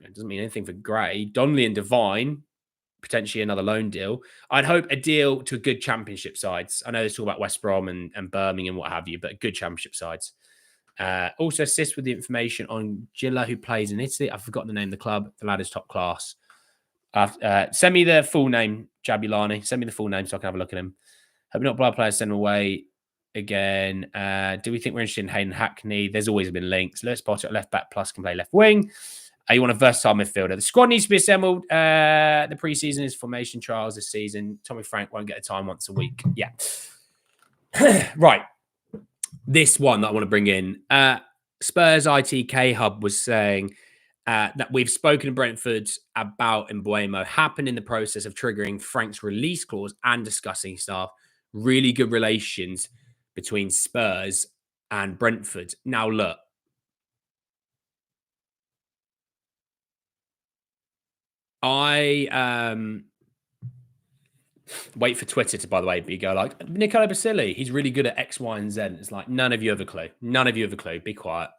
It doesn't mean anything for Gray. Donnelly and Devine, potentially another loan deal. I'd hope a deal to good championship sides. I know there's talk about West Brom and Birmingham, what have you, but good championship sides. Also assist with the information on Gilla, who plays in Italy. I've forgotten the name of the club. The lad is top class. Send me the full name, Jabulani. Send me the full name so I can have a look at him. Hope not blood players send away again. Do we think we're interested in Hayden Hackney? There's always been links. Lewis Potter at left back plus can play left wing. You want a versatile midfielder. The squad needs to be assembled. The preseason is formation trials this season. Tommy Frank won't get a time once a week. Yeah. Right. This one that I want to bring in. Spurs ITK Hub was saying that we've spoken to Brentford about Mbeumo, happened in the process of triggering Frank's release clause and discussing stuff. Really good relations between Spurs and Brentford. Now, look. I wait for Twitter to, by the way, go like, Nicola Basilli, he's really good at X, Y, and Z. It's like, none of you have a clue. None of you have a clue. Be quiet.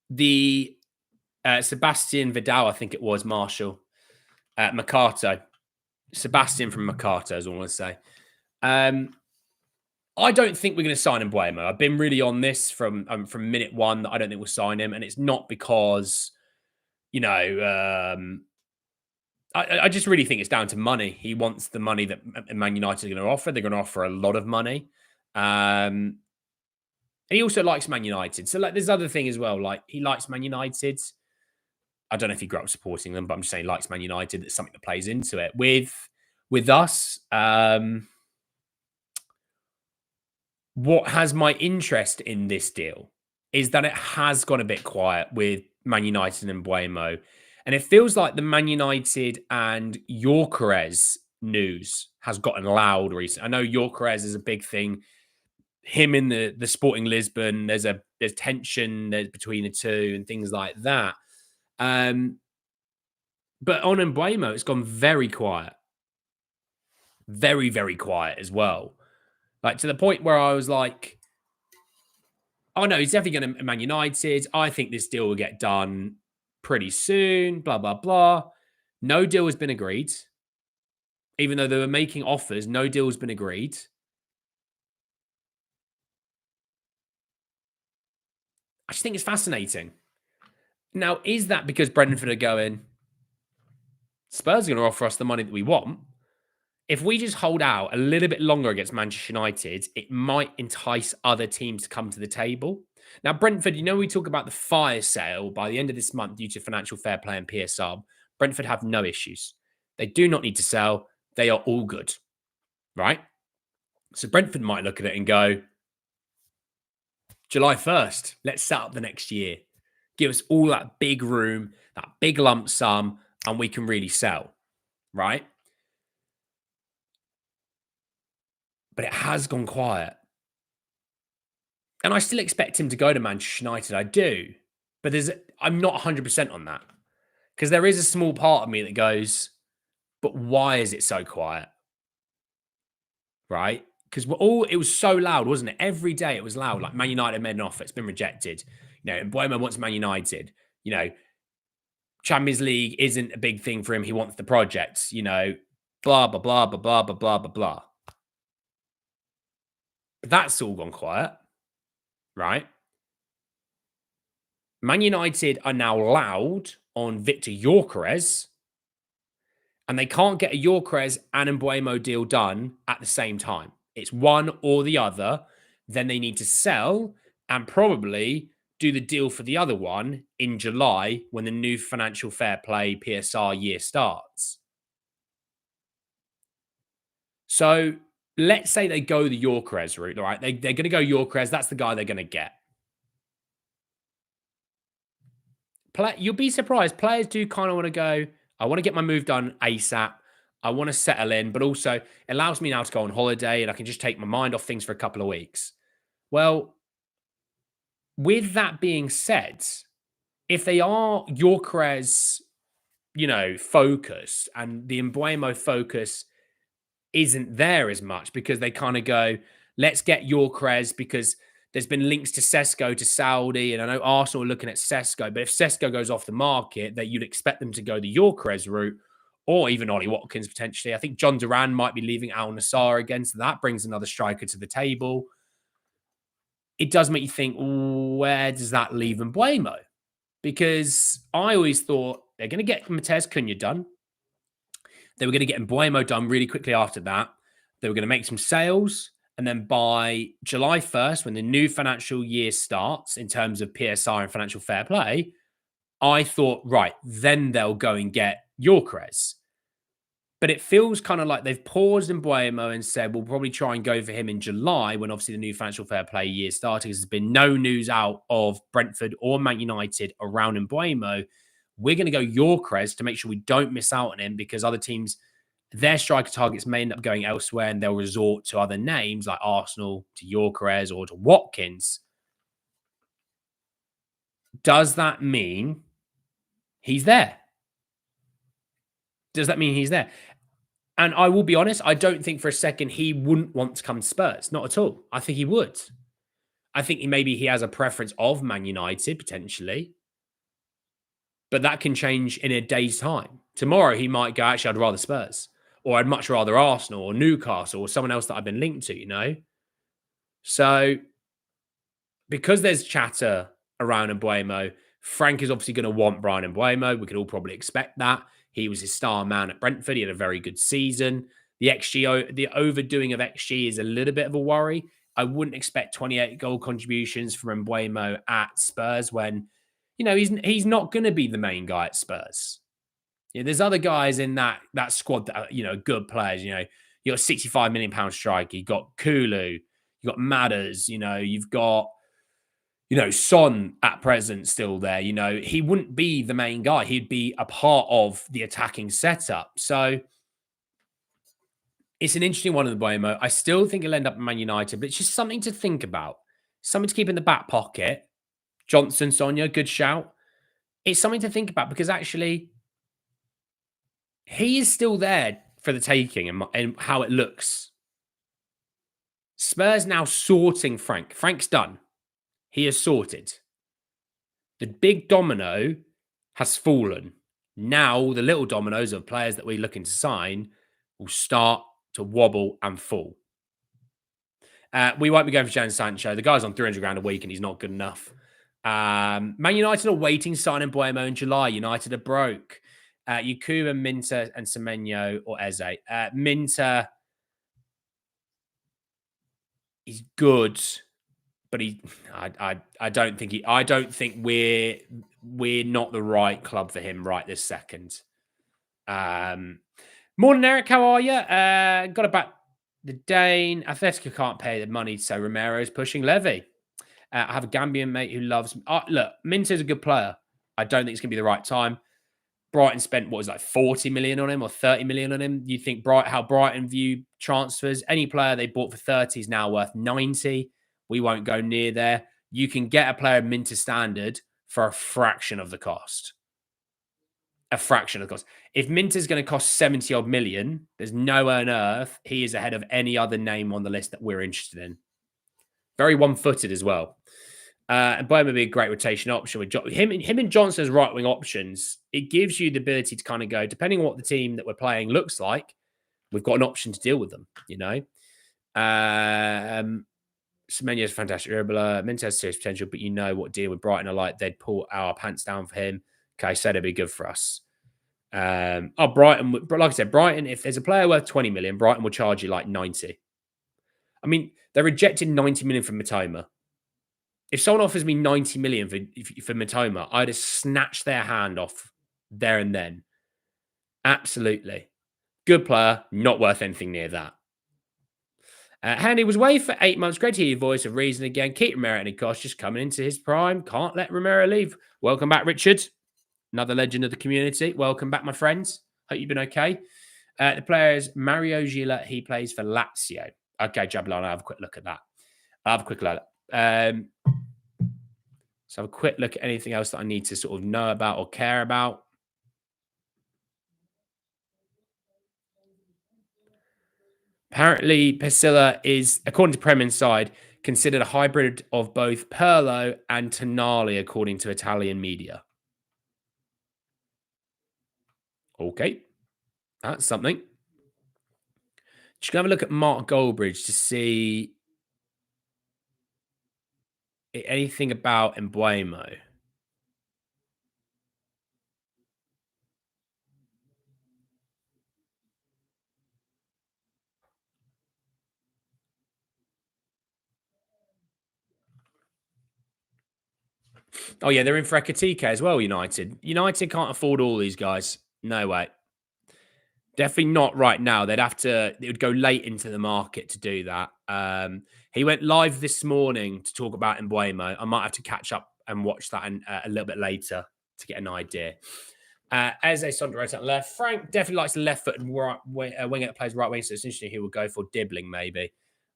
The Sebastian Vidal, I think it was, Marshall. Mercato. Sebastian from Mercato is all I want to say. I don't think we're going to sign Mbeumo. I've been really on this from minute one that I don't think we'll sign him. And it's not because, I just really think it's down to money. He wants the money that Man United are going to offer. They're going to offer a lot of money. And he also likes Man United. So there's other thing as well. Like he likes Man United. I don't know if he grew up supporting them, but I'm just saying he likes Man United. That's something that plays into it. With us, what has my interest in this deal is that it has gone a bit quiet with Man United and Mbeumo. And it feels like the Man United and Gyökeres news has gotten loud recently. I know Gyökeres is a big thing. Him in the Sporting Lisbon, there's tension between the two and things like that. But on Mbeumo, it's gone very quiet. Very, very quiet as well. Like to the point where I was like, oh no, he's definitely going to Man United. I think this deal will get done pretty soon, blah, blah, blah. No deal has been agreed. Even though they were making offers, no deal has been agreed. I just think it's fascinating. Now, is that because Brentford are going, Spurs are going to offer us the money that we want? If we just hold out a little bit longer against Manchester United, it might entice other teams to come to the table. Now, Brentford, we talk about the fire sale by the end of this month due to financial fair play and PSR. Brentford have no issues. They do not need to sell. They are all good, right? So Brentford might look at it and go, July 1st, let's set up the next year. Give us all that big room, that big lump sum, and we can really sell, right? but it has gone quiet. And I still expect him to go to Manchester United. I do. But I'm not 100% on that. Because there is a small part of me that goes, but why is it so quiet? Right? Because it was so loud, wasn't it? Every day it was loud. Like Man United made an offer, it's been rejected. Mbeumo wants Man United. Champions League isn't a big thing for him. He wants the projects. Blah blah blah blah blah blah blah blah blah. But that's all gone quiet, right? Man United are now loud on Victor Gyökeres, and they can't get a Gyökeres and Mbeumo deal done at the same time. It's one or the other. Then they need to sell and probably do the deal for the other one in July when the new financial fair play PSR year starts. So let's say they go the Gyökeres route, all right? They're going to go Gyökeres. That's the guy they're going to get. You'll be surprised. Players do kind of want to go, I want to get my move done ASAP. I want to settle in, but also it allows me now to go on holiday and I can just take my mind off things for a couple of weeks. Well, with that being said, if they are Gyökeres, focused and the Mbeumo focus isn't there as much because they kind of go, let's get Gyökeres because there's been links to Sesko to Saudi, and I know Arsenal are looking at Sesko, but if Sesko goes off the market, that you'd expect them to go the Gyökeres route, or even Ollie Watkins potentially. I think John Duran might be leaving Al Nassr again, so that brings another striker to the table. It does make you think, where does that leave Mbeumo? Because I always thought they're going to get Matheus Cunha done. They were going to get Mbeumo done really quickly after that. They were going to make some sales. And then by July 1st, when the new financial year starts in terms of PSR and financial fair play, I thought, right, then they'll go and get Gyökeres. But it feels kind of like they've paused Mbeumo and said, we'll probably try and go for him in July when obviously the new financial fair play year starts. There's been no news out of Brentford or Man United around Mbeumo. We're going to go Gyökeres to make sure we don't miss out on him because other teams, their striker targets may end up going elsewhere and they'll resort to other names like Arsenal, to Gyökeres or to Watkins. Does that mean he's there? Does that mean he's there? And I will be honest, I don't think for a second he wouldn't want to come to Spurs. Not at all. I think he would. I think maybe he has a preference of Man United, potentially. But that can change in a day's time. Tomorrow he might go, actually, I'd rather Spurs. Or I'd much rather Arsenal or Newcastle or someone else that I've been linked to, So, because there's chatter around Mbeumo, Frank is obviously going to want Brian Mbeumo. We could all probably expect that. He was his star man at Brentford. He had a very good season. The overdoing of XG is a little bit of a worry. I wouldn't expect 28 goal contributions from Mbeumo at Spurs when, he's not going to be the main guy at Spurs. There's other guys in that squad that are, good players. You got a £65 million striker. You got Kulu. You got Madders. You've got, Son at present still there. He wouldn't be the main guy. He'd be a part of the attacking setup. So it's an interesting one in the Mbeumo. I still think he'll end up in Man United, but it's just something to think about. Something to keep in the back pocket. Johnson, Sonia, good shout. It's something to think about because actually he is still there for the taking and how it looks. Spurs now sorting Frank. Frank's done. He is sorted. The big domino has fallen. Now the little dominoes of players that we're looking to sign will start to wobble and fall. We won't be going for Jadon Sancho. The guy's on 300 grand a week and he's not good enough. Man United are waiting to sign Mbeumo in July. United are broke. Yakuba, Minter, and Semenyo or Eze. Minter, he's good, but I don't think we're not the right club for him right this second. Morning, Eric. How are you? Got about the Dane. Atletico can't pay the money, so Romero is pushing Levy. I have a Gambian mate who loves. Look, Minter's a good player. I don't think it's going to be the right time. Brighton spent, what was it, like 40 million on him or 30 million on him. You think how Brighton view transfers? Any player they bought for 30 is now worth 90. We won't go near there. You can get a player of Minter standard for a fraction of the cost. A fraction of the cost. If Minter's going to cost 70 odd million, there's no way on earth he is ahead of any other name on the list that we're interested in. Very one-footed as well. And Mbeumo would be a great rotation option with him and Johnson as right wing options. It gives you the ability to kind of go, depending on what the team that we're playing looks like, we've got an option to deal with them, you know. Semenyo is fantastic dribbler. Minter has serious potential, but you know what deal with Brighton are like. They'd pull our pants down for him. Okay, said it'd be good for us. Brighton, like I said, Brighton, if there's a player worth 20 million, Brighton will charge you like 90. I mean, they rejected 90 million from Mitoma. If someone offers me 90 million for Mitoma, I'd have snatched their hand off there and then. Absolutely. Good player, not worth anything near that. Handy was away for 8 months. Great to hear your voice of reason again. Keep Romero at any cost, just coming into his prime. Can't let Romero leave. Welcome back, Richard. Another legend of the community. Welcome back, my friends. Hope you've been okay. The player is Mario Gila. He plays for Lazio. Okay, Jablon, I'll have a quick look at that. Let's have a quick look at anything else that I need to sort of know about or care about. Apparently, Pesilla is, according to Prem Inside, considered a hybrid of both Pirlo and Tonali, according to Italian media. Okay, that's something. Just gonna have a look at Mark Goldbridge to see anything about Mbeumo. Oh, yeah, they're in for Ekatike as well, United. United can't afford all these guys. No way. Definitely not right now. It would go late into the market to do that. He went live this morning to talk about Mbeumo. I might have to catch up and watch that a little bit later to get an idea. As a Sondra right at left, Frank definitely likes the left foot and winger that plays right wing. So it's interesting who will go for Dibbling, maybe.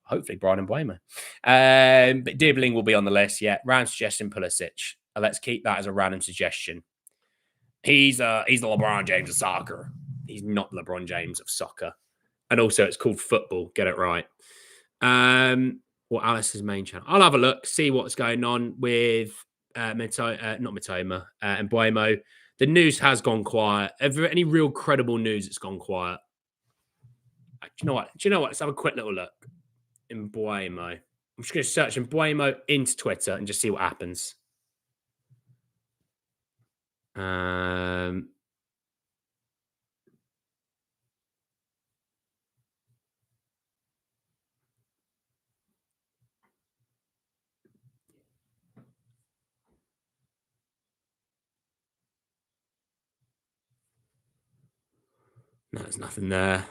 Hopefully, Brian Mbeumo. But Dibbling will be on the list. Yeah, round suggestion Pulisic. Let's keep that as a random suggestion. He's the LeBron James of soccer. He's not LeBron James of soccer. And also, it's called football. Get it right. Alice's main channel. I'll have a look, see what's going on with Mbeumo. The news has gone quiet. Any real credible news, it's gone quiet. Do you know what? Let's have a quick little look. Mbeumo. I'm just going to search Mbeumo into Twitter and just see what happens. No, there's nothing there.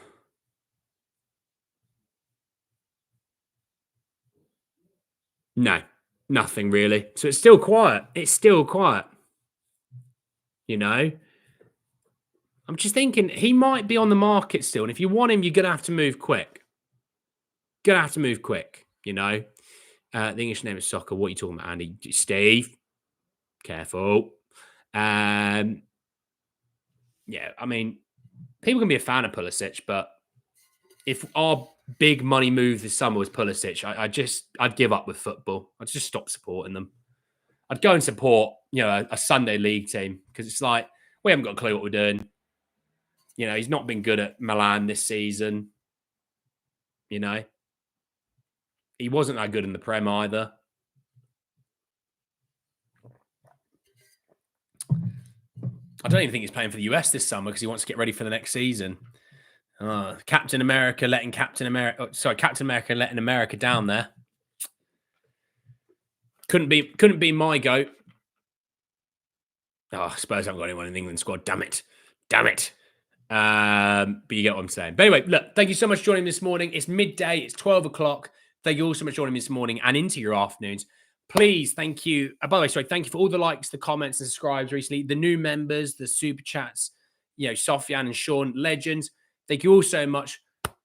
No, nothing really. So it's still quiet. You know, I'm just thinking he might be on the market still. And if you want him, you're going to have to move quick. You know, the English name is soccer. What are you talking about, Andy? Steve, careful. Yeah, I mean, people can be a fan of Pulisic, but if our big money move this summer was Pulisic, I'd give up with football. I'd just stop supporting them. I'd go and support, a Sunday league team because it's like, we haven't got a clue what we're doing. He's not been good at Milan this season. He wasn't that good in the Prem either. I don't even think he's playing for the US this summer because he wants to get ready for the next season. Captain America letting America down there. Couldn't be my goat. Oh, Spurs haven't got anyone in the England squad. Damn it. But you get what I'm saying. But anyway, look, thank you so much for joining me this morning. It's midday. It's 12 o'clock. Thank you all so much for joining me this morning and into your afternoons. Please, thank you. By the way, sorry, thank you for all the likes, the comments, and subscribes recently. The new members, the super chats, Sofian and Sean, legends. Thank you all so much.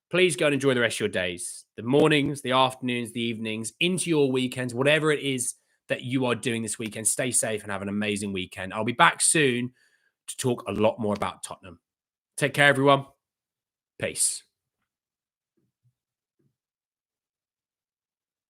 Please go and enjoy the rest of your days, the mornings, the afternoons, the evenings, into your weekends, whatever it is that you are doing this weekend. Stay safe and have an amazing weekend. I'll be back soon to talk a lot more about Tottenham. Take care, everyone. Peace.